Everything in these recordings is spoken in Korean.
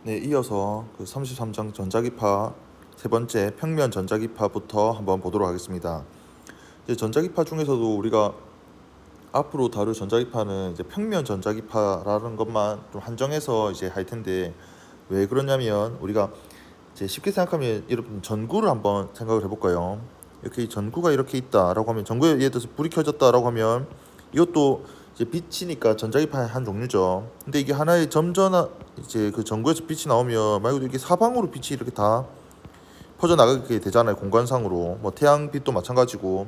네, 이어서 그 33장 전자기파 세 번째 평면 전자기파부터 한번 보도록 하겠습니다. 이제 전자기파 중에서도 우리가 앞으로 다룰 전자기파는 이제 평면 전자기파라는 것만 좀 한정해서 이제 할 텐데, 왜 그러냐면 우리가 이제 쉽게 생각하면 여러분 전구를 한번 생각을 해볼까요? 이렇게 이 전구가 이렇게 있다라고 하면, 전구에 예를 들어서 불이 켜졌다라고 하면 이것도 이제 빛이니까 전자기파의 한 종류죠. 근데 이게 하나의 점전화, 이제 그 전구에서 빛이 나오면 말 그대로 이렇게 사방으로 빛이 이렇게 다 퍼져 나가게 되잖아요. 공간상으로 뭐 태양빛도 마찬가지고,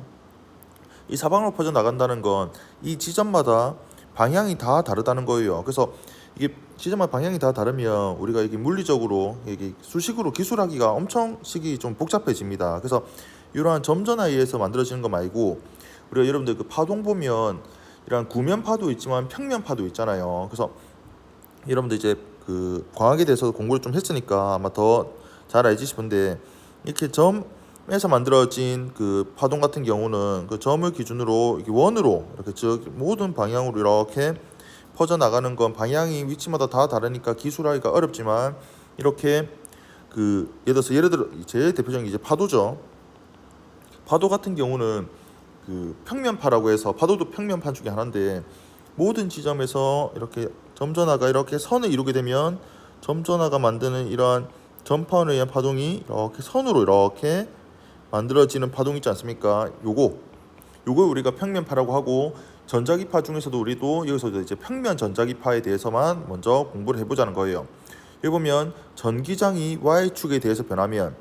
이 사방으로 퍼져 나간다는 건 이 지점마다 방향이 다 다르다는 거예요. 그래서 이게 지점마다 방향이 다 다르면 우리가 이게 물리적으로 이게 수식으로 기술하기가 엄청 식이 좀 복잡해집니다. 그래서 이러한 점전화에 의해서 만들어지는 거 말고, 우리가 여러분들 그 파동 보면 이런 구면파도 있지만 평면파도 있잖아요. 그래서 여러분들 이제 그 광학에 대해서 공부를 좀 했으니까 아마 더 잘 알지 싶은데, 이렇게 점에서 만들어진 그 파동 같은 경우는 그 점을 기준으로 이렇게 원으로 이렇게 즉 모든 방향으로 이렇게 퍼져 나가는 건 방향이 위치마다 다 다르니까 기술하기가 어렵지만, 이렇게 그 예를 들어 제일 대표적인 게 이제 파도죠. 파도 같은 경우는 그 평면파라고 해서, 파도도 평면파 중에 하나인데, 모든 지점에서 이렇게 점전화가 이렇게 선을 이루게 되면 점전화가 만드는 이러한 전파원에 의한 파동이 이렇게 선으로 이렇게 만들어지는 파동 있지 않습니까? 요거 우리가 평면파라고 하고, 전자기파 중에서도 우리도 여기서 이제 평면 전자기파에 대해서만 먼저 공부를 해보자는 거예요. 여기 보면 전기장이 Y축에 대해서 변하면,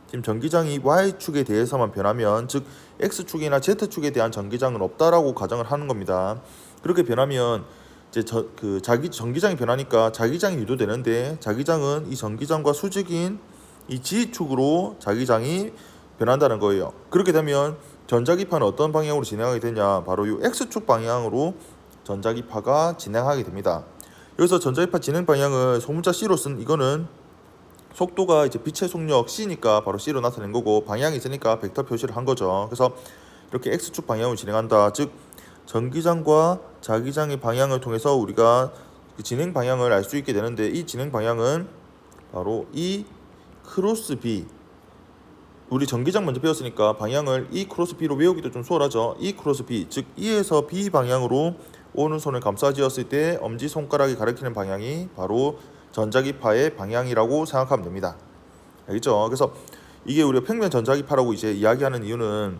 지금 전기장이 Y축에 대해서만 변하면, 즉 X축이나 Z축에 대한 전기장은 없다라고 가정을 하는 겁니다. 그렇게 변하면 이제 전기장이 변하니까 자기장이 유도되는데, 자기장은 이 전기장과 수직인 이 G축으로 자기장이 변한다는 거예요. 그렇게 되면 전자기파는 어떤 방향으로 진행하게 되냐, 바로 이 X축 방향으로 전자기파가 진행하게 됩니다. 여기서 전자기파 진행 방향을 소문자 C로 쓴 이거는, 속도가 이제 빛의 속력 C니까 바로 C로 나타낸 거고, 방향이 있으니까 벡터 표시를 한 거죠. 그래서 이렇게 X축 방향으로 진행한다. 즉 전기장과 자기장의 방향을 통해서 우리가 그 진행 방향을 알 수 있게 되는데, 이 진행 방향은 바로 E 크로스 B, 우리 전기장 먼저 배웠으니까 방향을 E 크로스 B로 외우기도 좀 수월하죠. E 크로스 B, 즉 E에서 B 방향으로 오른손을 감싸쥐었을 때 엄지손가락이 가리키는 방향이 바로 전자기파의 방향이라고 생각하면 됩니다. 알겠죠? 그래서 이게 우리가 평면 전자기파라고 이제 이야기하는 이유는,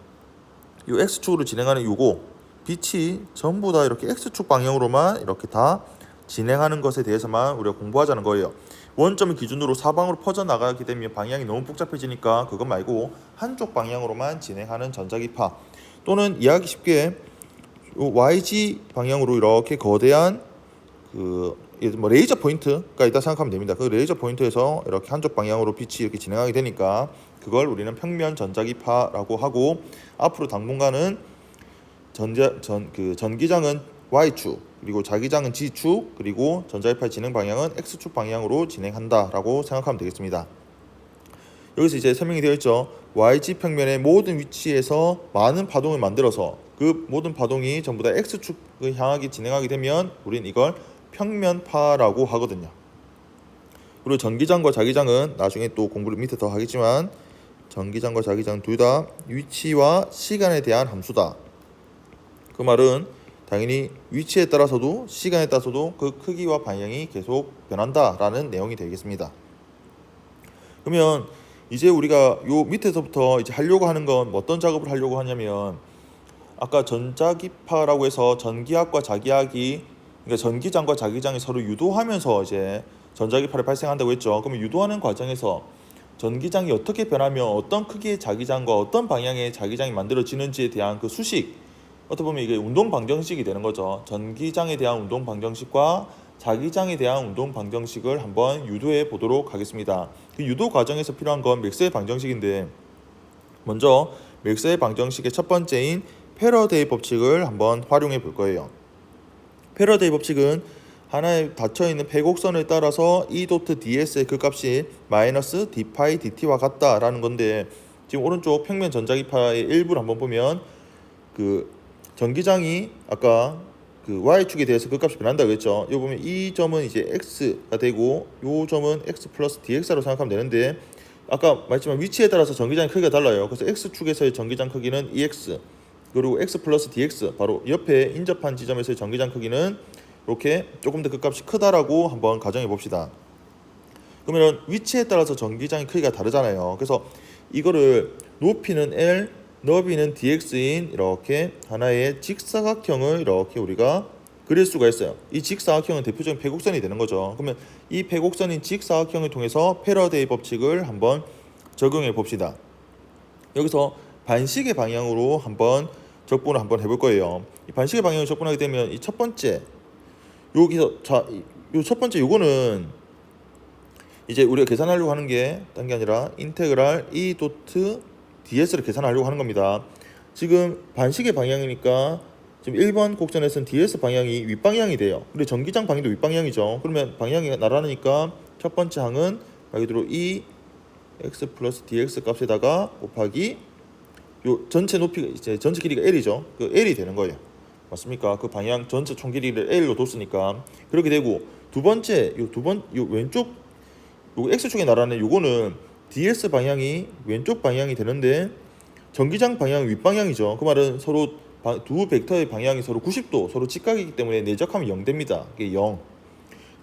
이 X축으로 진행하는 요거 빛이 전부 다 이렇게 X축 방향으로만 이렇게 다 진행하는 것에 대해서만 우리가 공부하자는 거예요. 원점을 기준으로 사방으로 퍼져 나가게 되면 방향이 너무 복잡해지니까 그것 말고 한쪽 방향으로만 진행하는 전자기파, 또는 이해하기 쉽게 YG 방향으로 이렇게 거대한 그 뭐 레이저 포인트가 있다 생각하면 됩니다. 그 레이저 포인트에서 이렇게 한쪽 방향으로 빛이 이렇게 진행하게 되니까 그걸 우리는 평면 전자기파라고 하고, 앞으로 당분간은 전기장은 Y축, 그리고 자기장은 G축, 그리고 전자기파의 진행 방향은 X축 방향으로 진행한다라고 생각하면 되겠습니다. 여기서 이제 설명이 되어 있죠. YG 평면의 모든 위치에서 많은 파동을 만들어서 그 모든 파동이 전부 다 X축을 향하게 진행하게 되면 우린 이걸 평면파라고 하거든요. 그리고 전기장과 자기장은 나중에 또 공부를 밑에 더 하겠지만, 전기장과 자기장 둘 다 위치와 시간에 대한 함수다. 그 말은 당연히 위치에 따라서도 시간에 따라서도 그 크기와 방향이 계속 변한다라는 내용이 되겠습니다. 그러면 이제 우리가 요 밑에서부터 이제 하려고 하는 건 어떤 작업을 하려고 하냐면, 아까 전자기파라고 해서 전기압과 자기압이, 그러니까 전기장과 자기장이 서로 유도하면서 이제 전자기파를 발생한다고 했죠. 그러면 유도하는 과정에서 전기장이 어떻게 변하면 어떤 크기의 자기장과 어떤 방향의 자기장이 만들어지는지에 대한 그 수식, 어떻게 보면 이게 운동 방정식이 되는 거죠. 전기장에 대한 운동 방정식과 자기장에 대한 운동 방정식을 한번 유도해 보도록 하겠습니다. 그 유도 과정에서 필요한 건 맥스웰 방정식인데, 먼저 맥스웰 방정식의 첫 번째인 패러데이 법칙을 한번 활용해 볼 거예요. 패러데이 법칙은 하나의 닫혀있는 패곡선을 따라서 E 도트 ds의 그 값이 마이너스 d파이 dt와 같다라는 건데, 지금 오른쪽 평면 전자기파의 일부를 한번 보면 그 전기장이 아까 그 y축에 대해서 그 값이 변한다 그랬죠. 여기 보면 이 점은 이제 x가 되고 요 점은 x 플러스 dx로 생각하면 되는데 아까 말했지만 위치에 따라서 전기장의 크기가 달라요. 그래서 x축에서의 전기장 크기는 ex 그리고 x 플러스 dx 바로 옆에 인접한 지점에서의 전기장 크기는 이렇게 조금 더 그 값이 크다라고 한번 가정해 봅시다. 그러면 위치에 따라서 전기장의 크기가 다르잖아요. 그래서 이거를 높이는 L, 너비는 dx인 이렇게 하나의 직사각형을 이렇게 우리가 그릴 수가 있어요. 이 직사각형은 대표적인 패곡선이 되는 거죠. 그러면 이 패곡선인 직사각형을 통해서 패러데이 법칙을 한번 적용해 봅시다. 여기서 반식의 방향으로 한번 적분을 한번 해볼 거예요. 이 반식의 방향을 적분하게 되면 이 첫 번째 여기서 자, 요 첫 번째 요거는 이제 우리가 계산하려고 하는 게 딴 게 아니라 인테그랄 e 도트 ds를 계산하려고 하는 겁니다. 지금 반식의 방향이니까 지금 1번 곡선에서는 ds 방향이 윗방향이 돼요. 근데 전기장 방향도 윗방향이죠. 그러면 방향이 나란하니까 첫 번째 항은 말 그대로 e x 플러스 dx 값에다가 곱하기 요 전체 높이가 이제 전체 길이가 l이죠. 그 l이 되는 거예요. 맞습니까? 그 방향 전체 총 길이를 l로 뒀으니까 그렇게 되고 두 번째 요 왼쪽 요 x축에 나란히 요거는 ds 방향이 왼쪽 방향이 되는데 전기장 방향 윗방향이죠. 그 말은 서로 두 벡터의 방향이 서로 90도 서로 직각이기 때문에 내적하면 0됩니다. 이게 0.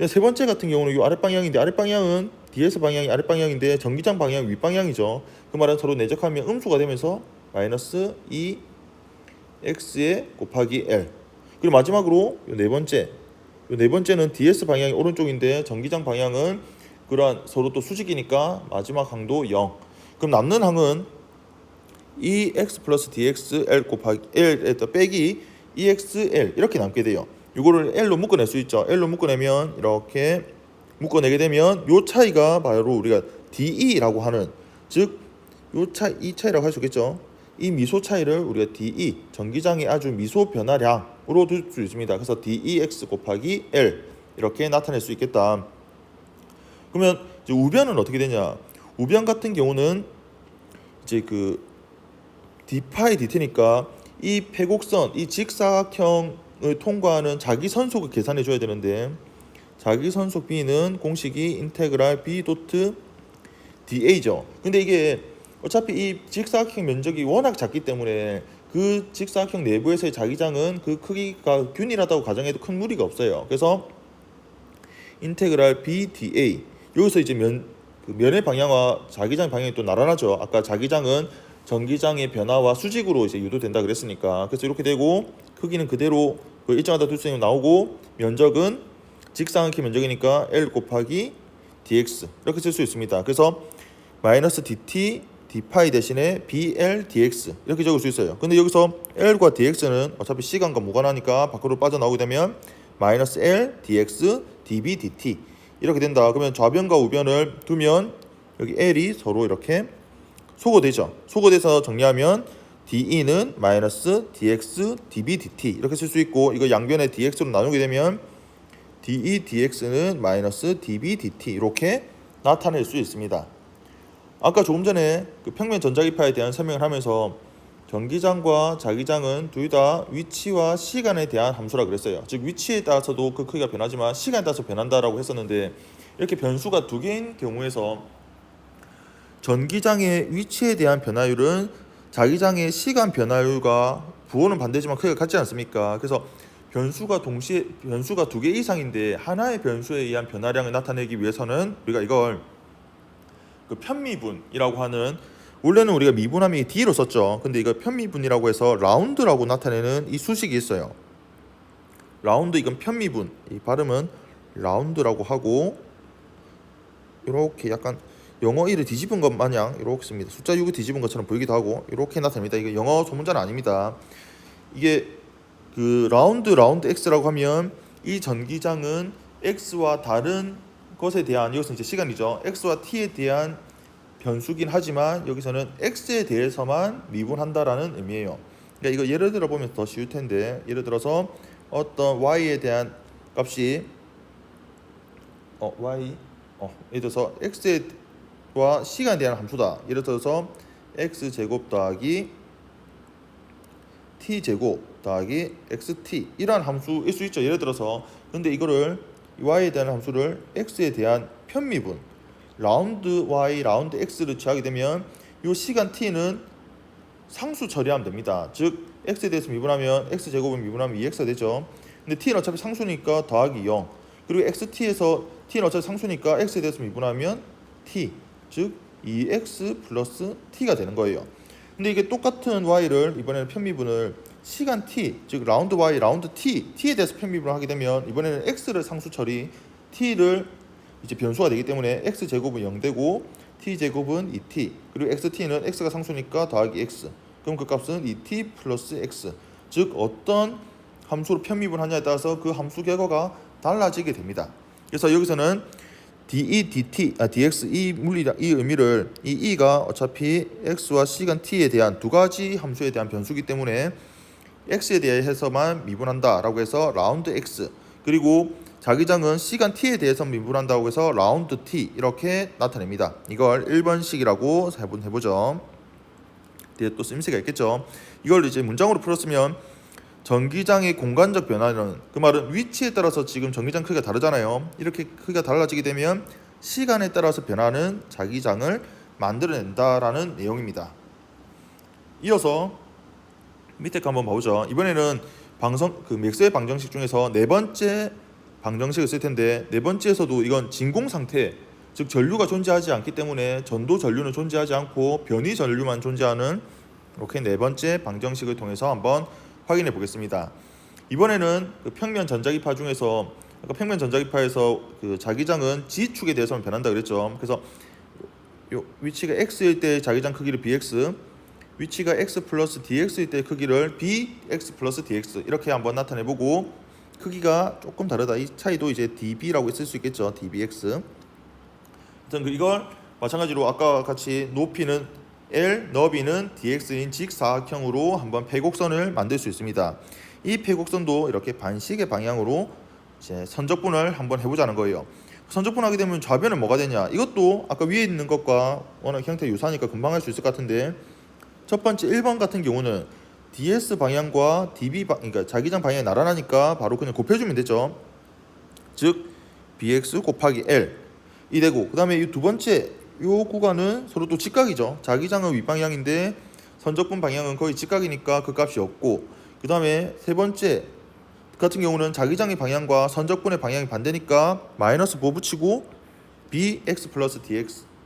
세 번째 같은 경우는 이 아랫방향인데 아랫방향은 ds 방향이 아랫방향인데 전기장 방향 윗방향이죠. 그 말은 서로 내적하면 음수가 되면서 마이너스 2x에 곱하기 l. 그리고 마지막으로 요 네 번째는 ds 방향이 오른쪽인데 전기장 방향은 그러한 서로 또 수직이니까 마지막 항도 0. 그럼 남는 항은 2x 플러스 dx l 곱하기 l 빼기 2xl 이렇게 남게 돼요. 이거를 l로 묶어낼 수 있죠. l로 묶어내면 이렇게 묶어내게 되면 요 차이가 바로 우리가 de라고 하는 즉 이 차이라고 할 수 있겠죠. 이 미소 차이를 우리가 de 전기장의 아주 미소 변화량으로 둘 수 있습니다. 그래서 dex 곱하기 l 이렇게 나타낼 수 있겠다. 그러면 이제 우변은 어떻게 되냐? 우변 같은 경우는 이제 그 d파이 dt니까 이 패곡선, 이 직사각형을 통과하는 자기선속을 계산해 줘야 되는데 자기선속 b는 공식이 인테그랄 b 도트 da죠. 근데 이게 어차피 이 직사각형 면적이 워낙 작기 때문에 그 직사각형 내부에서의 자기장은 그 크기가 균일하다고 가정해도 큰 무리가 없어요. 그래서 인테그랄 b da 여기서 이제 면의 방향과 자기장 방향이 또 나란하죠. 아까 자기장은 전기장의 변화와 수직으로 이제 유도된다 그랬으니까 그래서 이렇게 되고 크기는 그대로 일정하다 둘 수 있는 나오고 면적은 직사각형 면적이니까 l 곱하기 dx 이렇게 쓸 수 있습니다. 그래서 마이너스 dt d파이 대신에 bl dx 이렇게 적을 수 있어요. 근데 여기서 l과 dx는 어차피 시간과 무관하니까 밖으로 빠져나오게 되면 마이너스 l dx db dt 이렇게 된다. 그러면 좌변과 우변을 두면 여기 l이 서로 이렇게 소거되죠. 소거돼서 정리하면 de는 마이너스 dx db dt 이렇게 쓸 수 있고 이거 양변에 dx로 나누게 되면 de dx는 마이너스 db dt 이렇게 나타낼 수 있습니다. 아까 조금 전에 그 평면 전자기파에 대한 설명을 하면서 전기장과 자기장은 둘 다 위치와 시간에 대한 함수라 그랬어요. 즉 위치에 따라서도 그 크기가 변하지만 시간에 따라서 변한다라고 했었는데 이렇게 변수가 두 개인 경우에서 전기장의 위치에 대한 변화율은 자기장의 시간 변화율과 부호는 반대지만 크기가 같지 않습니까? 그래서 변수가 두 개 이상인데 하나의 변수에 의한 변화량을 나타내기 위해서는 우리가 이걸 그 편미분이라고 하는 원래는 우리가 미분하면 d로 썼죠. 근데 이거 편미분이라고 해서 라운드라고 나타내는 이 수식이 있어요. 라운드 이건 편미분. 이 발음은 라운드라고 하고 이렇게 약간 영어 1을 뒤집은 것 마냥 이렇게 씁니다. 숫자 6을 뒤집은 것처럼 보이기도 하고 이렇게 나타납니다. 이거 영어 소문자는 아닙니다. 이게 그 라운드 x라고 하면 이 전기장은 x와 다른 것에 대한 이것은 이제 시간이죠. x와 t에 대한 변수긴 하지만 여기서는 x에 대해서만 미분한다라는 의미예요. 그러니까 이거 예를 들어 보면 더 쉬울 텐데 예를 들어서 어떤 y에 대한 값이 예를 들어서 x와 시간에 대한 함수다. 예를 들어서 x 제곱 더하기 t 제곱 더하기 xt 이러한 함수일 수 있죠. 예를 들어서 근데 이거를 y에 대한 함수를 x에 대한 편미분 라운드 y 라운드 x를 취하게 되면 이 시간 t는 상수 처리하면 됩니다. 즉 x에 대해서 미분하면 x제곱은 미분하면 2x가 되죠. 근데 t는 어차피 상수니까 더하기 0 그리고 xt에서 t는 어차피 상수니까 x에 대해서 미분하면 t 즉 2x 플러스 t가 되는 거예요. 근데 이게 똑같은 y를 이번에는 편미분을 시간 t 즉 라운드 y 라운드 t에 대해서 편미분을 하게 되면 이번에는 x를 상수 처리 t를 이제 변수가 되기 때문에 x제곱은 0 되고 t제곱은 2t 그리고 xt는 x가 상수니까 더하기 x 그럼 그 값은 2t 플러스 x 즉 어떤 함수로 편미분하냐에 따라서 그 함수 결과가 달라지게 됩니다. 그래서 여기서는 dx 이 물리량 이 의미를 이 e가 어차피 x와 시간 t에 대한 두 가지 함수에 대한 변수기 때문에 x에 대해서만 미분한다라고 해서 라운드 x 그리고 자기장은 시간 t에 대해서 미분한다고 해서 라운드 t 이렇게 나타냅니다. 이걸 1번식이라고 해보죠. 뒤에 또 쓰임새가 있겠죠. 이걸 이제 문장으로 풀었으면 전기장의 공간적 변화는 그 말은 위치에 따라서 지금 전기장 크기가 다르잖아요. 이렇게 크기가 달라지게 되면 시간에 따라서 변하는 자기장을 만들어낸다라는 내용입니다. 이어서 밑에 거 한번 봐보죠. 이번에는 맥스웰 방정식 중에서 네 번째 방정식을 쓸 텐데 네 번째에서도 이건 진공 상태 즉 전류가 존재하지 않기 때문에 전도 전류는 존재하지 않고 변이 전류만 존재하는 이렇게 네 번째 방정식을 통해서 한번 확인해 보겠습니다. 이번에는 그 평면 전자기파 중에서 아까 평면 전자기파에서 그 자기장은 G축에 대해서만 변한다 그랬죠. 그래서 요 위치가 x일 때 자기장 크기를 bx, 위치가 x 플러스 dx일 때 크기를 bx 플러스 dx 이렇게 한번 나타내 보고 크기가 조금 다르다. 이 차이도 이제 db라고 쓸 수 있겠죠. dbx. 일단 이걸 마찬가지로 아까 같이 높이는 L, 너비는 dx인 직사각형으로 한번 패곡선을 만들 수 있습니다. 이 패곡선도 이렇게 반식의 방향으로 이제 선적분을 한번 해보자는 거예요. 선적분하게 되면 좌변은 뭐가 되냐? 이것도 아까 위에 있는 것과 워낙 형태 유사하니까 금방 할 수 있을 것 같은데 첫 번째 1번 같은 경우는 ds 방향과 db 그러니까 자기장 방향이 나란하니까 바로 그냥 곱해주면 되죠. 즉 bx 곱하기 l 이 되고 그 다음에 이 두 번째 요 구간은 서로 또 직각이죠. 자기장은 윗방향인데 선적분 방향은 거의 직각이니까 그 값이 없고 그 다음에 세 번째 같은 경우는 자기장의 방향과 선적분의 방향이 반대니까 마이너스 5 붙이고 bx 플러스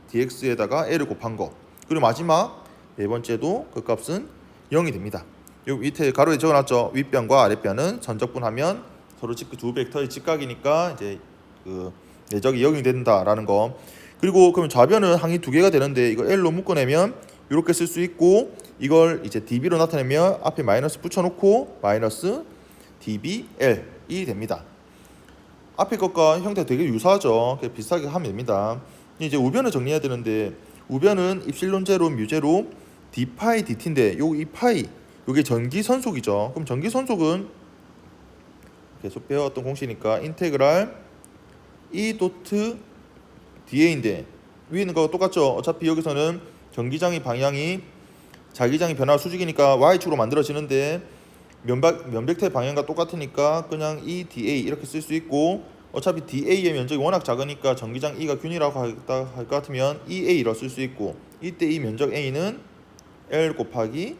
dx에다가 l을 곱한 거 그리고 마지막 네 번째도 그 값은 0이 됩니다. 요 밑에 가로에 적어놨죠. 윗변과 아랫변은 선적분하면 서로 두 벡터의 직각이니까 이제 그 내적이 0이 된다라는 거. 그리고 그러면 좌변은 항이 두 개가 되는데 이거 L로 묶어내면 이렇게 쓸 수 있고 이걸 이제 db로 나타내면 앞에 마이너스 붙여놓고 마이너스 dbl이 됩니다. 앞에 것과 형태가 되게 유사하죠. 비슷하게 하면 됩니다. 이제 우변을 정리해야 되는데 우변은 입실론 제로 뮤 제로 d파이 dt인데 이 파이 요게 전기 선속이죠. 그럼 전기 선속은 계속 배웠던 공식이니까 인테그랄 E 도트 DA인데 위에 있는 거와 똑같죠. 어차피 여기서는 전기장의 방향이 자기장이 변화 수직이니까 Y축으로 만들어지는데 면백태 방향과 똑같으니까 그냥 E DA 이렇게 쓸 수 있고 어차피 DA의 면적이 워낙 작으니까 전기장 E가 균이라고 할 것 같으면 EA로 쓸 수 있고 이때 이 면적 A는 L 곱하기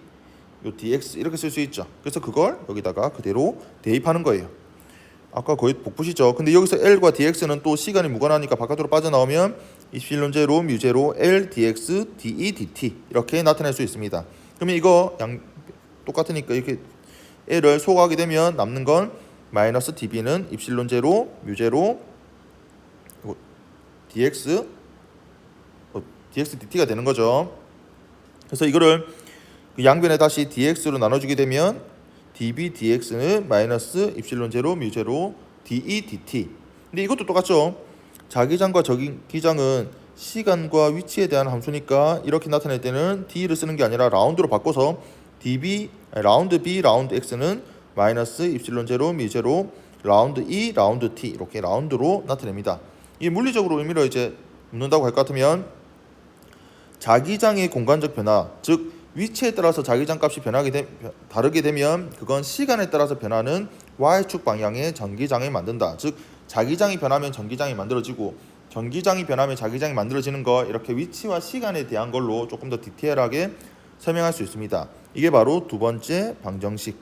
요 DX 이렇게 쓸 수 있죠. 그래서 그걸 여기다가 그대로 대입하는 거예요. 아까 거의 복붙이죠. 근데 여기서 L과 DX는 또 시간이 무관하니까 바깥으로 빠져나오면 입실론 제로 뮤 제로 L dx de dt 이렇게 나타낼 수 있습니다. 그러면 이거 똑같으니까 이렇게 L을 소거하게 되면 남는 건 마이너스 db는 입실론 제로 뮤 제로 dx dx dt가 되는 거죠. 그래서 이거를 그 양변에 다시 dx로 나눠주게 되면 db dx는 마이너스 입실론 제로 뮤 제로 de dt. 근데 이것도 똑같죠. 자기장과 저기장은 시간과 위치에 대한 함수니까 이렇게 나타낼 때는 d를 쓰는 게 아니라 라운드로 바꿔서 라운드 b 라운드 x는 마이너스 입실론 제로 뮤 제로 라운드 e 라운드 t 이렇게 라운드로 나타냅니다. 이 물리적으로 의미를 이제 묻는다고 할 것 같으면 자기장의 공간적 변화 즉 위치에 따라서 자기장 값이 다르게 되면 그건 시간에 따라서 변하는 y축 방향의 전기장을 만든다. 즉 자기장이 변하면 전기장이 만들어지고 전기장이 변하면 자기장이 만들어지는 거, 이렇게 위치와 시간에 대한 걸로 조금 더 디테일하게 설명할 수 있습니다. 이게 바로 두 번째 방정식.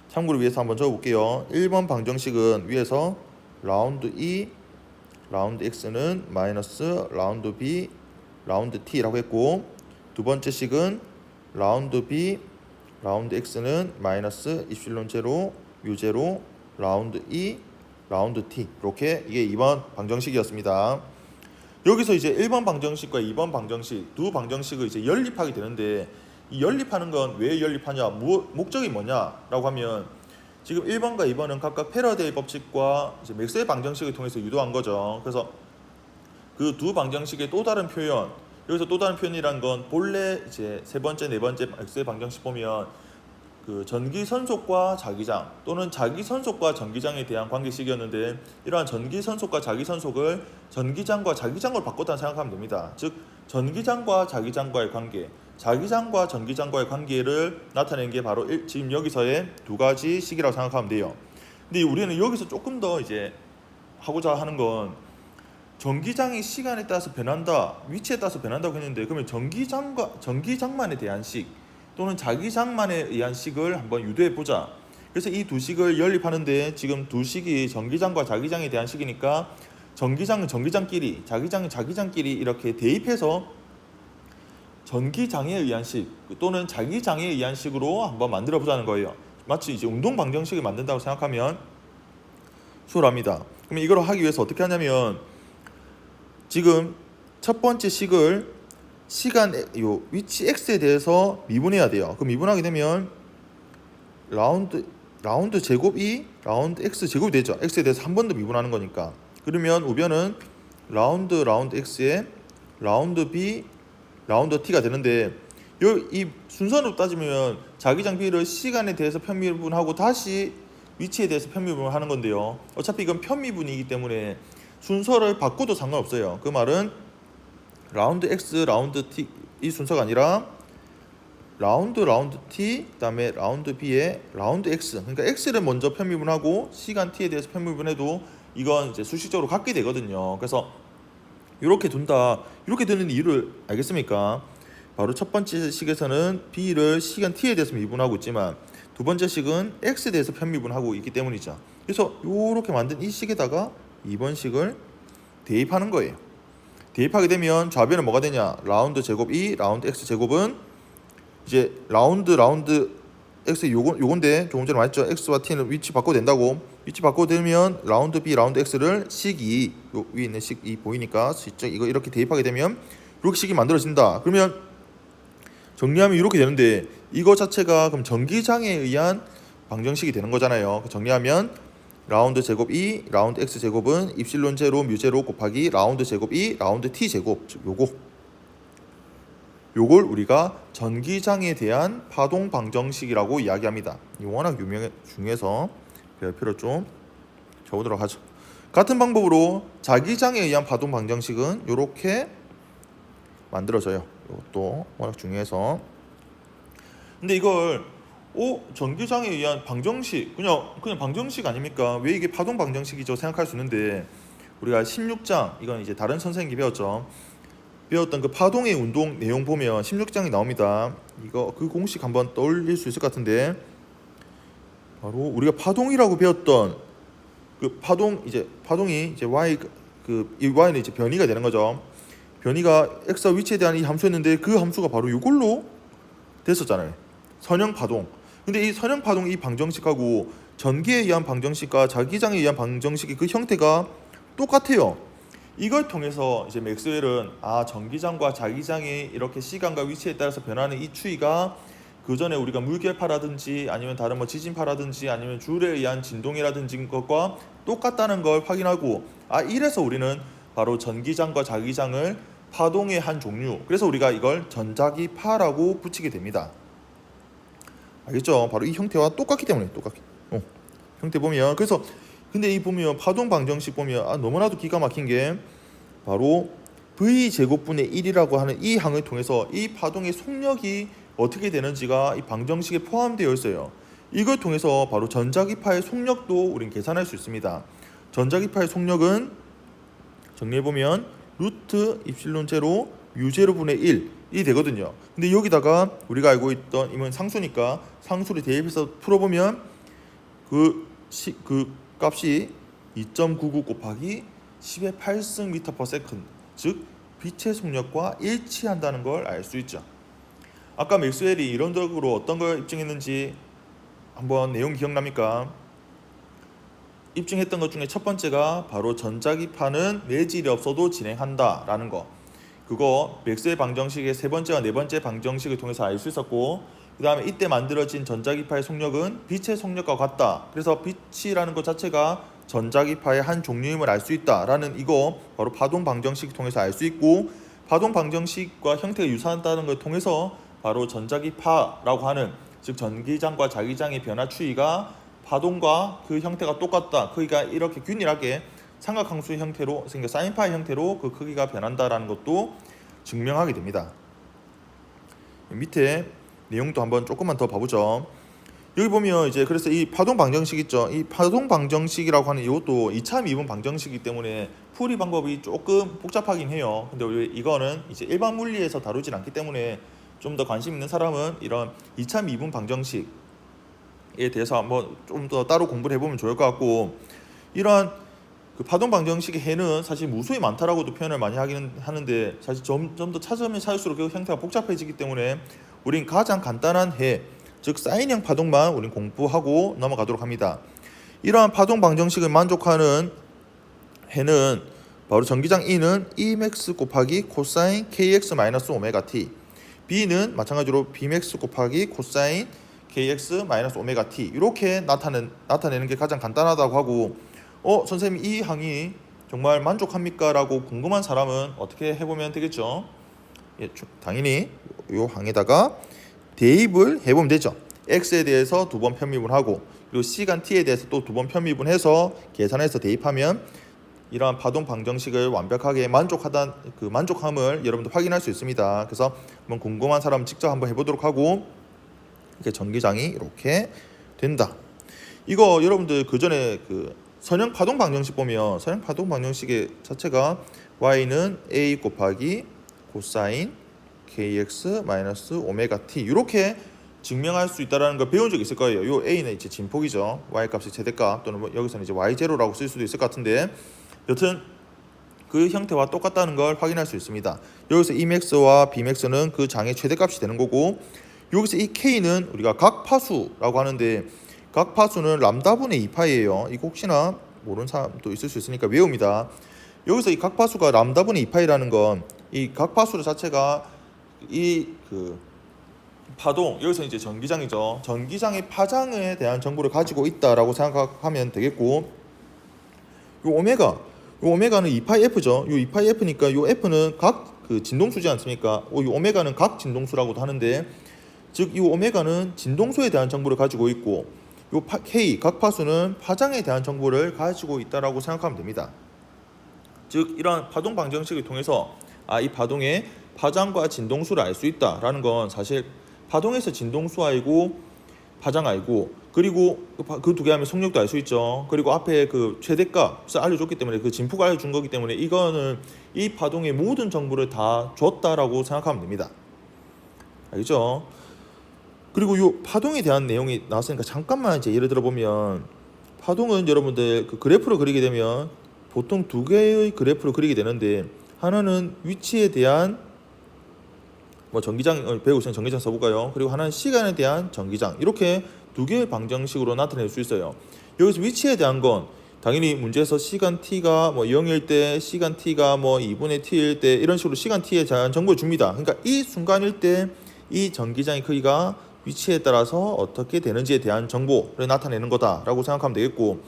참고를 위해서 한번 적어볼게요. 1번 방정식은 위에서 라운드 E, 라운드 X는 마이너스 라운드 B, 라운드 T라고 했고, 두 번째 식은 라운드 B, 라운드 X는 마이너스 입실론 제로, 뮤 제로, 라운드 E, 라운드 T. 이렇게 이게 2번 방정식이었습니다. 여기서 이제 1번 방정식과 2번 방정식 두 방정식을 이제 연립하게 되는데, 이 연립하는 건 왜 연립하냐, 목적이 뭐냐라고 하면, 지금 1번과 2번은 각각 패러데이 법칙과 이제 맥스웰 방정식을 통해서 유도한 거죠. 그래서 그 두 방정식의 또 다른 표현, 여기서 또 다른 표현이란 건 본래 이제 세 번째, 네 번째 맥스웰 방정식 보면 그 전기 선속과 자기장 또는 자기 선속과 전기장에 대한 관계식이었는데, 이러한 전기 선속과 자기 선속을 전기장과 자기장으로 바꿨다고 생각하면 됩니다. 즉 전기장과 자기장과의 관계, 자기장과 전기장과의 관계를 나타내는 게 바로 지금 여기서의 두 가지 식이라고 생각하면 돼요. 근데 우리는 여기서 조금 더 이제 하고자 하는 건, 전기장이 시간에 따라서 변한다, 위치에 따라서 변한다고 했는데, 그러면 전기장만에 대한 식 또는 자기장만에 의한 식을 한번 유도해 보자. 그래서 이 두 식을 연립하는데, 지금 두 식이 전기장과 자기장에 대한 식이니까 전기장은 전기장끼리, 자기장은 자기장끼리 이렇게 대입해서 전기장에 의한 식 또는 자기장에 의한 식으로 한번 만들어 보자는 거예요. 마치 이제 운동 방정식을 만든다고 생각하면 수월합니다. 그러면 이걸 하기 위해서 어떻게 하냐면, 지금 첫 번째 식을 시간 요 위치 x에 대해서 미분해야 돼요. 그럼 미분하게 되면 라운드 제곱이 라운드 x 제곱이 되죠. x에 대해서 한 번 더 미분하는 거니까. 그러면 우변은 라운드 x에 라운드 b 라운드 t가 되는데, 이 순서로 따지면 자기장 b를 시간에 대해서 편미분하고 다시 위치에 대해서 편미분하는 건데요. 어차피 이건 편미분이기 때문에 순서를 바꿔도 상관없어요. 그 말은 라운드 x, 라운드 t 이 순서가 아니라 라운드 t, 그다음에 라운드 b에 라운드 x. 그러니까 x를 먼저 편미분하고 시간 t에 대해서 편미분해도 이건 이제 수식적으로 같게 되거든요. 그래서 이렇게 둔다. 이렇게 되는 이유를 알겠습니까? 바로 첫 번째 식에서는 b를 시간 t에 대해서 미분하고 있지만, 두 번째 식은 x에 대해서 편미분하고 있기 때문이죠. 그래서 이렇게 만든 이 식에다가 2번 식을 대입하는 거예요. 대입하게 되면 좌변은 뭐가 되냐? 라운드 제곱 2, 라운드 x 제곱은 이제 라운드 x 요건데, 조금 전에 말했죠. x와 t는 위치 바꿔도 된다고. 위치 바꿔도 되면 라운드 b, 라운드 x를 식 2, 요 위에 있는 식 2 보이니까 이거 이렇게 대입하게 되면 이렇게 식이 만들어진다. 그러면 정리하면 이렇게 되는데, 이거 자체가 그럼 전기장에 의한 방정식이 되는 거잖아요. 정리하면 라운드 제곱 2, 라운드 x 제곱은 입실론 제로, 뮤 제로 곱하기 라운드 제곱 2, 라운드 t 제곱. 즉 요걸 우리가 전기장에 대한 파동 방정식이라고 이야기합니다. 이 워낙 중요해서 별표를 좀 적어보도록 하죠. 같은 방법으로 자기장에 의한 파동 방정식은 이렇게 만들어져요. 이것도 워낙 중요해서. 근데 이걸 전기장에 의한 방정식, 그냥 방정식 아닙니까? 왜 이게 파동 방정식이죠? 생각할 수 있는데, 우리가 16장, 이건 이제 다른 선생님이 배웠던 그 파동의 운동 내용 보면 16장이 나옵니다. 이거 그 공식 한번 떠올릴 수 있을 것 같은데, 바로 우리가 파동이라고 배웠던 그 파동이 이제 y, 이 y는 이제 변이가 되는 거죠. 변이가 x와 위치에 대한 이 함수였는데, 그 함수가 바로 이걸로 됐었잖아요. 선형 파동. 근데 이 선형 파동 이 방정식하고 전기에 의한 방정식과 자기장에 의한 방정식이 그 형태가 똑같아요. 이걸 통해서 이제 맥스웰은 전기장과 자기장이 이렇게 시간과 위치에 따라서 변하는 이 추이가 그 전에 우리가 물결파라든지 아니면 다른 지진파라든지 아니면 줄에 의한 진동이라든지 것과 똑같다는 걸 확인하고, 이래서 우리는 바로 전기장과 자기장을 파동의 한 종류, 그래서 우리가 이걸 전자기파라고 붙이게 됩니다. 알겠죠? 바로 이 형태와 똑같기 때문에 형태 보면, 그래서 근데 이 보면 파동 방정식 보면 너무나도 기가 막힌 게, 바로 v제곱분의 1이라고 하는 이 항을 통해서 이 파동의 속력이 어떻게 되는지가 이 방정식에 포함되어 있어요. 이걸 통해서 바로 전자기파의 속력도 우린 계산할 수 있습니다. 전자기파의 속력은 정리해보면 루트 입실론 제로 뮤 제로분의 1이 되거든요. 근데 여기다가 우리가 알고 있던 이건 상수니까 상수를 대입해서 풀어보면 그 값이 2.99 곱하기 10의 8승 미터 퍼 세컨드, 즉 빛의 속력과 일치한다는 걸 알 수 있죠. 아까 맥스웰이 이론적으로 어떤 걸 입증했는지 한번 내용 기억납니까? 입증했던 것 중에 첫 번째가 바로 전자기파는 매질이 없어도 진행한다 라는 거. 그거 맥스웰 방정식의 세 번째와 네 번째 방정식을 통해서 알 수 있었고, 그 다음에 이때 만들어진 전자기파의 속력은 빛의 속력과 같다. 그래서 빛이라는 것 자체가 전자기파의 한 종류임을 알 수 있다라는 이거 바로 파동 방정식 통해서 알 수 있고, 파동 방정식과 형태가 유사하다는 걸 통해서 바로 전자기파라고 하는, 즉 전기장과 자기장의 변화 추이가 파동과 그 형태가 똑같다. 크기가 이렇게 균일하게 삼각함수의 형태로, 그러니까 사인파의 형태로 그 크기가 변한다라는 것도 증명하게 됩니다. 밑에 내용도 한번 조금만 더 봐보죠. 여기 보면 이제 그래서 이 파동 방정식 있죠. 이 파동 방정식이라고 하는 이것도 2차 미분 방정식이기 때문에 풀이 방법이 조금 복잡하긴 해요. 근데 우리 이거는 이제 일반 물리에서 다루진 않기 때문에 좀 더 관심 있는 사람은 이런 2차 미분 방정식에 대해서 한번 좀 더 따로 공부를 해보면 좋을 것 같고, 이러한 그 파동 방정식의 해는 사실 무수히 많다라고도 표현을 많이 하기는 하는데, 사실 좀 더 찾으면 찾을수록 그 형태가 복잡해지기 때문에 우린 가장 간단한 해, 즉 사인형 파동만 우린 공부하고 넘어가도록 합니다. 이러한 파동 방정식을 만족하는 해는 바로 전기장 E는 Emax 곱하기 코사인 KX 마이너스 오메가 T, B는 마찬가지로 Bmax 곱하기 코사인 KX 마이너스 오메가 T, 이렇게 나타내는 게 가장 간단하다고 하고, 선생님 이 항이 정말 만족합니까? 라고 궁금한 사람은 어떻게 해보면 되겠죠? 예, 당연히 이 항에다가 대입을 해보면 되죠. x에 대해서 두 번 편미분 하고, 그리고 시간 t에 대해서 또 두 번 편미분 해서 계산해서 대입하면 이러한 파동 방정식을 완벽하게 만족함을 여러분들 확인할 수 있습니다. 그래서 한번 궁금한 사람 직접 한번 해보도록 하고, 이렇게 전기장이 이렇게 된다. 이거 여러분들 그 전에 그 선형 파동 방정식 보면 선형 파동 방정식의 자체가 y는 a 곱하기 코사인 kx 마이너스 오메가 t 이렇게 증명할 수 있다라는 걸 배운 적 있을 거예요. 요 a는 이제 진폭이죠. y 값의 최대값, 또는 뭐 여기서는 이제 y0라고 쓸 수도 있을 것 같은데, 여튼 그 형태와 똑같다는 걸 확인할 수 있습니다. 여기서 Emax와 Bmax는 그 장의 최대값이 되는 거고, 여기서 이 K는 우리가 각파수라고 하는데, 각파수는 람다분의 2파이예요. 이거 혹시나 모르는 사람도 있을 수 있으니까 외웁니다. 여기서 이 각파수가 람다분의 2파이라는 건 이 각파수 자체가 이 그 파동, 여기서 이제 전기장이죠. 전기장의 파장에 대한 정보를 가지고 있다라고 생각하면 되겠고, 요 오메가는 2파이 F죠. 요 2파이 F니까 요 F는 각 그 진동수지 않습니까? 요 오메가는 각 진동수라고도 하는데, 즉 이 오메가는 진동수에 대한 정보를 가지고 있고, 요 K 각파수는 파장에 대한 정보를 가지고 있다라고 생각하면 됩니다. 즉 이러한 파동 방정식을 통해서 이 파동의 파장과 진동수를 알 수 있다라는 건 사실 파동에서 진동수 알고 파장 알고, 그리고 그 두 개 하면 속력도 알 수 있죠. 그리고 앞에 그 최대값을 알려줬기 때문에, 그 진폭을 알려준 거기 때문에 이거는 이 파동의 모든 정보를 다 줬다라고 생각하면 됩니다. 알겠죠? 그리고 이 파동에 대한 내용이 나왔으니까 잠깐만 이제 예를 들어 보면, 파동은 여러분들 그 그래프를 그리게 되면 보통 두 개의 그래프를 그리게 되는데, 하나는 위치에 대한 뭐 전기장 배우고 있으면 전기장 써볼까요? 그리고 하나는 시간에 대한 전기장, 이렇게 두 개의 방정식으로 나타낼 수 있어요. 여기서 위치에 대한 건 당연히 문제에서 시간 t가 뭐 0일 때, 시간 t가 뭐 2분의 t일 때, 이런 식으로 시간 t에 대한 정보를 줍니다. 그러니까 이 순간일 때 이 전기장의 크기가 위치에 따라서 어떻게 되는지에 대한 정보를 나타내는 거다라고 생각하면 되겠고,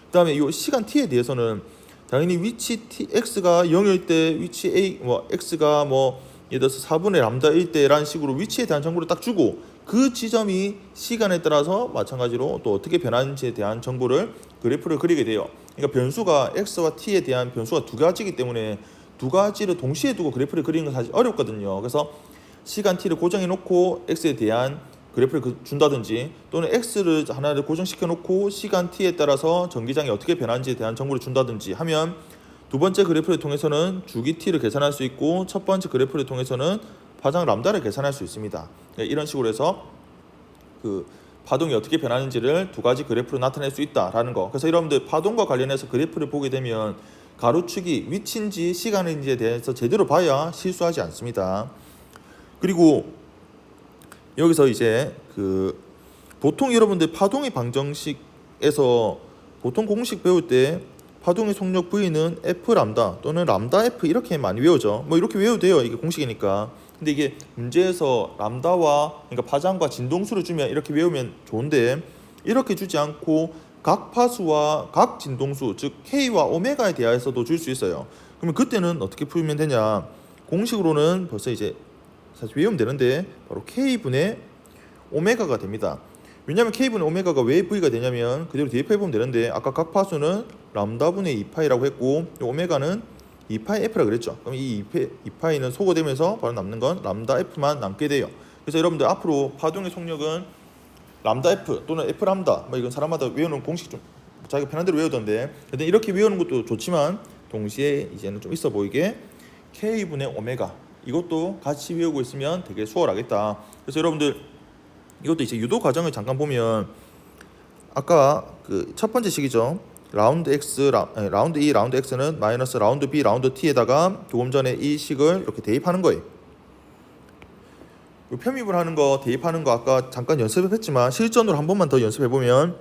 그 다음에 이 시간 t에 대해서는 당연히 위치 t, x가 0일 때 위치 a, 뭐 x가 뭐 예를 들어서 4분의 람다일 때라는 식으로 위치에 대한 정보를 딱 주고, 그 지점이 시간에 따라서 마찬가지로 또 어떻게 변하는지에 대한 정보를 그래프를 그리게 돼요. 그러니까 변수가 x와 t에 대한 변수가 두 가지이기 때문에 두 가지를 동시에 두고 그래프를 그리는 건 사실 어렵거든요. 그래서 시간 t를 고정해 놓고 x에 대한 그래프를 준다든지 또는 x를 하나를 고정시켜 놓고 시간 t에 따라서 전기장이 어떻게 변하는지에 대한 정보를 준다든지 하면 두 번째 그래프를 통해서는 주기 t를 계산할 수 있고 첫 번째 그래프를 통해서는 파장 람다를 계산할 수 있습니다. 이런 식으로 해서 그 파동이 어떻게 변하는지를 두 가지 그래프로 나타낼 수 있다라는 거. 그래서 여러분들 파동과 관련해서 그래프를 보게 되면 가로축이 위치인지 시간인지에 대해서 제대로 봐야 실수하지 않습니다. 그리고 여기서 이제 그 보통 여러분들 파동의 방정식에서 보통 공식 배울 때 파동의 속력 V는 F 람다 또는 람다 F 이렇게 많이 외우죠. 뭐 이렇게 외워도 돼요. 이게 공식이니까. 근데 이게 문제에서 람다와 그러니까 파장과 진동수를 주면 이렇게 외우면 좋은데 이렇게 주지 않고 각 파수와 각 진동수 즉 K와 오메가에 대하여서도 줄 수 있어요. 그러면 그때는 어떻게 풀면 되냐? 공식으로는 벌써 이제 사실 외우면 되는데 바로 K분의 오메가가 됩니다. 왜냐하면 K분의 오메가가 왜 V가 되냐면 그대로 대입해보면 되는데 아까 각 파수는 람다분의 2파이라고 했고 오메가는 2파이 F라 그랬죠. 그럼 이 2파이는 소거되면서 바로 남는 건 람다 F만 남게 돼요. 그래서 여러분들 앞으로 파동의 속력은 람다 F 또는 F 람다 뭐 이건 사람마다 외우는 공식 좀 자기가 편한 대로 외우던데 근데 이렇게 외우는 것도 좋지만 동시에 이제는 좀 있어 보이게 K분의 오메가 이것도 같이 외우고 있으면 되게 수월하겠다. 그래서 여러분들 이것도 이제 유도 과정을 잠깐 보면 아까 그 첫 번째 식이죠. 라운드 x 라운드 E 라운드 x는 마이너스 라운드 B 라운드 t에다가 조금 전에 이 식을 이렇게 대입하는 거예요. 편입을 하는 거 대입하는 거 아까 잠깐 연습했지만 실전으로 한 번만 더 연습해 보면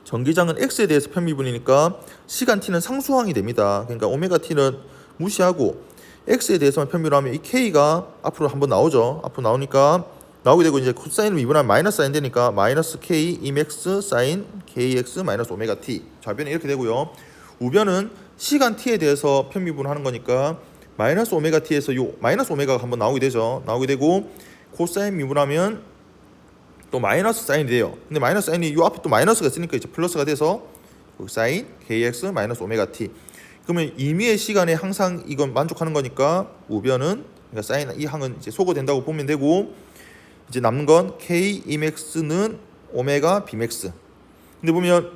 전기장은 x에 대해서 편미분이니까 시간 t는 상수항이 됩니다. 그러니까 오메가 t는 무시하고 x에 대해서만 편미를 하면 이 k가 앞으로 한번 나오죠. 앞으로 나오니까 나오게 되고 이제 코사인을 미분하면 마이너스 사인 되니까 마이너스 k 이맥스 사인 kx 마이너스 오메가 t 좌변이 이렇게 되고요. 우변은 시간 t에 대해서 편미분하는 거니까 마이너스 오메가 t에서 요 마이너스 오메가가 한번 나오게 되죠. 나오게 되고 코사인 미분하면 또 마이너스 사인이 돼요. 근데 마이너스 사인이 요 앞에 또 마이너스가 있으니까 이제 플러스가 돼서 사인 kx 마이너스 오메가 t. 그러면 임의의 시간에 항상 이건 만족하는 거니까 우변은 그러니까 사인 이 항은 이제 소거된다고 보면 되고 이제 남는 건 k Emax는 오메가 Bmax. 근데 보면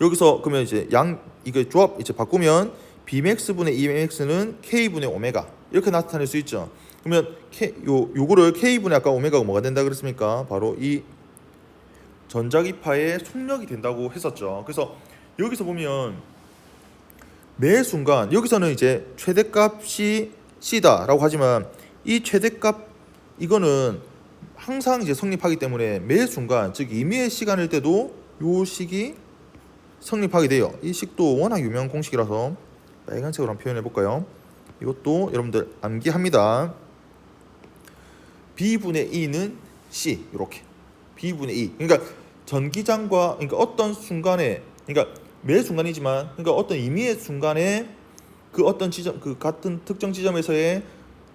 여기서 그러면 이제 양 이거 조합 이제 바꾸면 Bmax 분의 Emax는 k 분의 오메가 이렇게 나타낼 수 있죠. 그러면 요거를 k 분의 아까 오메가가 뭐가 된다 그랬습니까? 바로 이 전자기파의 속력이 된다고 했었죠. 그래서 여기서 보면 매 순간 여기서는 이제 최대값이 c다라고 하지만 이 최대값 이거는 항상 이제 성립하기 때문에 매 순간 즉 임의의 시간일 때도 요 식이 성립하게 돼요. 이 식도 워낙 유명한 공식이라서 빨간색으로 한번 표현해 볼까요? 이것도 여러분들 암기합니다. B분의 E는 C 이렇게 B분의 E 그러니까 전기장과 그러니까 어떤 순간에 그러니까 매 순간이지만 그러니까 어떤 임의의 순간에 그 어떤 지점 그 같은 특정 지점에서의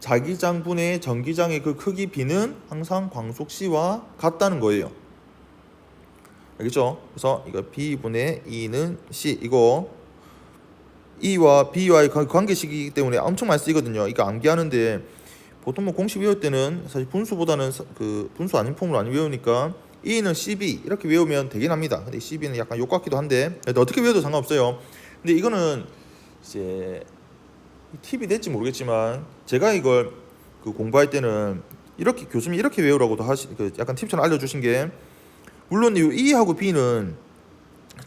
자기장분의 전기장의 그 크기 B는 항상 광속 C와 같다는 거예요. 알겠죠? 그래서 이거 B분의 E는 C 이거 E와 B와의 관계식이기 때문에 엄청 많이 쓰이거든요. 이거 암기하는데 보통 뭐 공식 외울 때는 사실 분수보다는 그 분수 아닌 폼을 많이 외우니까 E는 CB 이렇게 외우면 되긴 합니다. 근데 CB는 약간 욕 같기도 한데 어떻게 외워도 상관없어요. 근데 이거는 이제 팁이 될지 모르겠지만 제가 이걸 그 공부할 때는 이렇게 교수님이 이렇게 외우라고도 그 약간 팁처럼 알려주신 게 물론 이 E하고 B는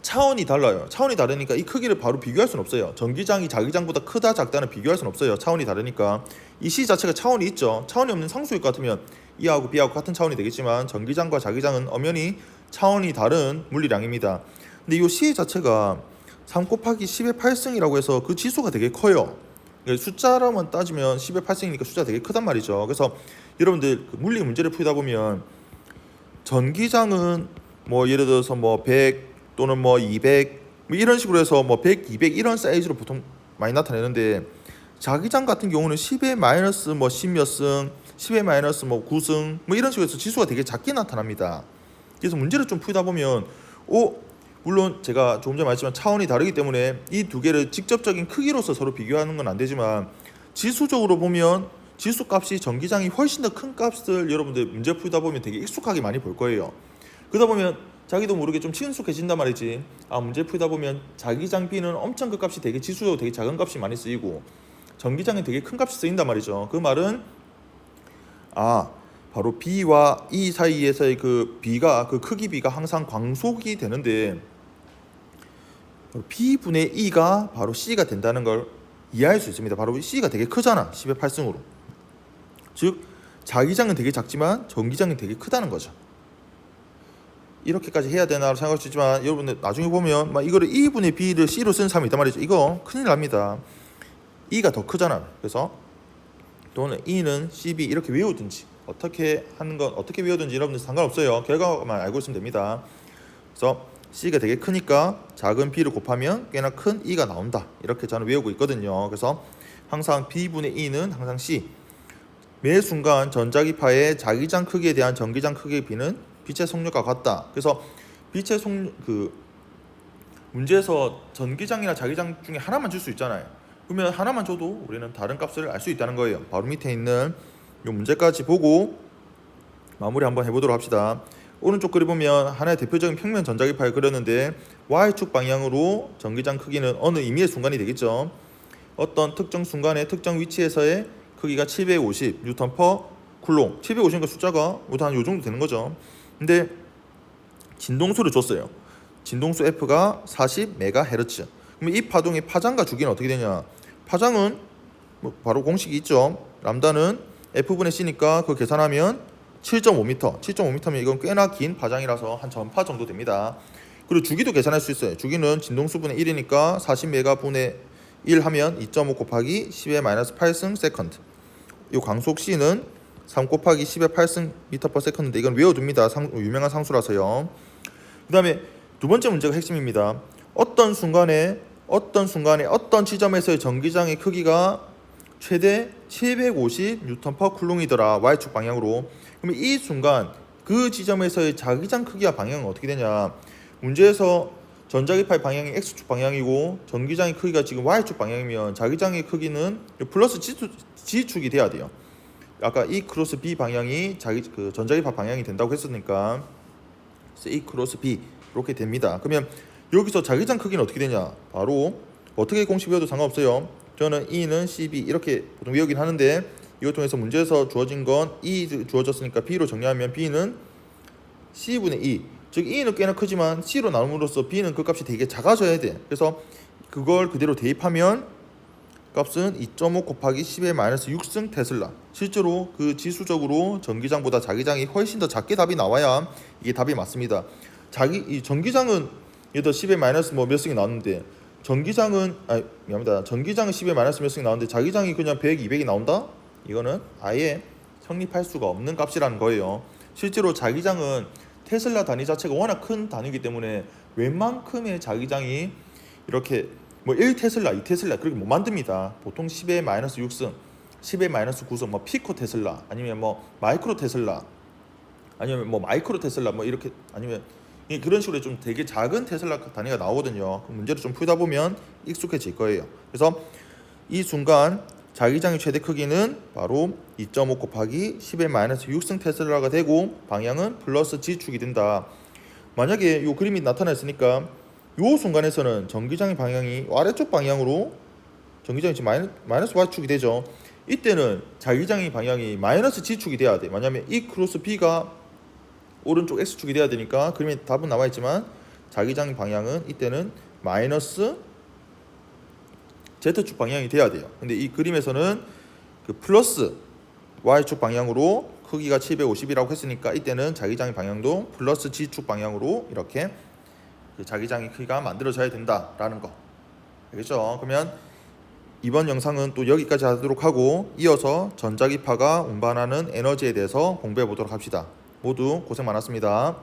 차원이 달라요. 차원이 다르니까 이 크기를 바로 비교할 수는 없어요. 전기장이 자기장보다 크다 작다는 비교할 수는 없어요. 차원이 다르니까 이 C 자체가 차원이 있죠. 차원이 없는 상수일 것 같으면 E하고 B하고 같은 차원이 되겠지만 전기장과 자기장은 엄연히 차원이 다른 물리량입니다. 근데 이 C 자체가 3 곱하기 10의 8승이라고 해서 그 지수가 되게 커요. 숫자로만 따지면 10의 8승이니까 숫자가 되게 크단 말이죠. 그래서 여러분들 그 물리 문제를 풀다 보면 전기장은 뭐 예를 들어서 뭐 100 또는 뭐 200 뭐 이런 식으로 해서 뭐 100, 200 이런 사이즈로 보통 많이 나타내는데 자기장 같은 경우는 10의 마이너스 뭐 10몇 승, 10의 마이너스 뭐 9승 뭐 이런 식으로 해서 지수가 되게 작게 나타납니다. 그래서 문제를 좀 풀다 보면 물론 제가 조금 전에 말했지만 차원이 다르기 때문에 이 두 개를 직접적인 크기로서 서로 비교하는 건 안 되지만 지수적으로 보면 지수 값이 전기장이 훨씬 더 큰 값을 여러분들 문제 풀다 보면 되게 익숙하게 많이 볼 거예요. 그러다 보면 자기도 모르게 좀 친숙해진단 말이지. 문제 풀다 보면 자기장 B는 엄청 그 값이 되게 지수적으로 되게 작은 값이 많이 쓰이고 전기장이 되게 큰 값이 쓰인단 말이죠. 그 말은 바로 B와 E 사이에서의 그 B가 그 크기 B가 항상 광속이 되는데 B분의 E가 바로 C가 된다는 걸 이해할 수 있습니다. 바로 C가 되게 크잖아. 10의 8승으로. 즉 자기장은 되게 작지만 전기장이 되게 크다는 거죠. 이렇게까지 해야 되나라고 생각할 수 있지만 여러분들 나중에 보면 이거를 E분의 B를 C로 쓰는 사람이 있단 말이죠. 이거 큰일 납니다. E가 더 크잖아. 그래서 또는 E는 CB 이렇게 외우든지 어떻게 하는 건 어떻게 외우든지 여러분들 상관없어요. 결과만 알고 있으면 됩니다. 그래서 C가 되게 크니까 작은 B를 곱하면 꽤나 큰 E가 나온다. 이렇게 저는 외우고 있거든요. 그래서 항상 B분의 E는 항상 C. 매 순간 전자기파의 자기장 크기에 대한 전기장 크기의 B는 빛의 속력과 같다. 그래서 빛의 문제에서 전기장이나 자기장 중에 하나만 줄 수 있잖아요. 그러면 하나만 줘도 우리는 다른 값을 알 수 있다는 거예요. 바로 밑에 있는 이 문제까지 보고 마무리 한번 해보도록 합시다. 오른쪽 그림 보면 하나의 대표적인 평면 전자기파를 그렸는데 Y축 방향으로 전기장 크기는 어느 임의의 순간이 되겠죠. 어떤 특정 순간의 특정 위치에서의 크기가 750 뉴턴 퍼 쿨롱. 750가 숫자가 한 요 정도 되는 거죠. 근데 진동수를 줬어요. 진동수 F가 40MHz. 그러면 이 파동의 파장과 주기는 어떻게 되냐? 파장은 바로 공식이 있죠. 람다는 F분의 C니까 그거 계산하면 7.5m. 7.5m면 이건 꽤나 긴 파장이라서 한 전파 정도 됩니다. 그리고 주기도 계산할 수 있어요. 주기는 진동수분의 1이니까 40메가분의 1 하면 2.5 곱하기 10의 마이너스 8승 세컨드. 이 광속 C는 3 곱하기 10의 8승 미터 퍼 세컨드인데 이건 외워둡니다. 유명한 상수라서요. 그 다음에 두 번째 문제가 핵심입니다. 어떤 순간에 어떤 지점에서의 전기장의 크기가 최대 750 뉴턴 퍼 쿨롱이더라. Y축 방향으로. 그러면 이 순간 그 지점에서의 자기장 크기와 방향은 어떻게 되냐? 문제에서 전자기파의 방향이 X축 방향이고 전기장의 크기가 지금 Y축 방향이면 자기장의 크기는 플러스 G축이 돼야 돼요. 아까 E 크로스 B 방향이 전자기파 방향이 된다고 했으니까 E 크로스 B 이렇게 됩니다. 그러면 여기서 자기장 크기는 어떻게 되냐? 바로 어떻게 공식 외워도 상관없어요. 저는 E는 CB 이렇게 보통 외우긴 하는데 이걸 통해서 문제에서 주어진 건 E 주어졌으니까 B로 정리하면 B는 C분의 E. 즉 E는 꽤나 크지만 C로 나눔으로써 B는 그 값이 되게 작아져야 돼. 그래서 그걸 그대로 대입하면 값은 2.5 곱하기 10의 마이너스 6승 테슬라. 실제로 그 지수적으로 전기장보다 자기장이 훨씬 더 작게 답이 나와야 이게 답이 맞습니다. 이 전기장은 얘도 10의 마이너스 몇 승이 나왔는데 전기장은 전기장은 10의 마이너스 몇 승이 나오는데 자기장이 그냥 100, 200이 나온다? 이거는 아예 성립할 수가 없는 값이라는 거예요. 실제로 자기장은 테슬라 단위 자체가 워낙 큰 단위이기 때문에 웬만큼의 자기장이 이렇게 1테슬라, 2테슬라 그렇게 못 만듭니다. 보통 10의 마이너스 6승, 10의 마이너스 9승, 피코 테슬라, 아니면 마이크로 테슬라, 아니면 마이크로 테슬라, 이렇게 아니면 그런 식으로 좀 되게 작은 테슬라 단위가 나오거든요. 문제를 좀 풀다 보면 익숙해질 거예요. 그래서 이 순간 자기장의 최대 크기는 바로 2.5 곱하기 10의 마이너스 6승 테슬라가 되고 방향은 플러스 G축이 된다. 만약에 이 그림이 나타났으니까 이 순간에서는 전기장의 방향이 아래쪽 방향으로 전기장이 지금 마이너스 Y축이 되죠. 이때는 자기장의 방향이 마이너스 G축이 돼야 돼. 왜냐하면 E 크로스 B가 오른쪽 X축이 돼야 되니까 그림에 답은 나와있지만 자기장 방향은 이때는 마이너스 Z축 방향이 돼야 돼요. 근데 이 그림에서는 그 플러스 Y축 방향으로 크기가 750이라고 했으니까 이때는 자기장의 방향도 플러스 G축 방향으로 이렇게 그 자기장의 크기가 만들어져야 된다라는 거. 알겠죠? 그러면 이번 영상은 또 여기까지 하도록 하고 이어서 전자기파가 운반하는 에너지에 대해서 공부해 보도록 합시다. 모두 고생 많았습니다.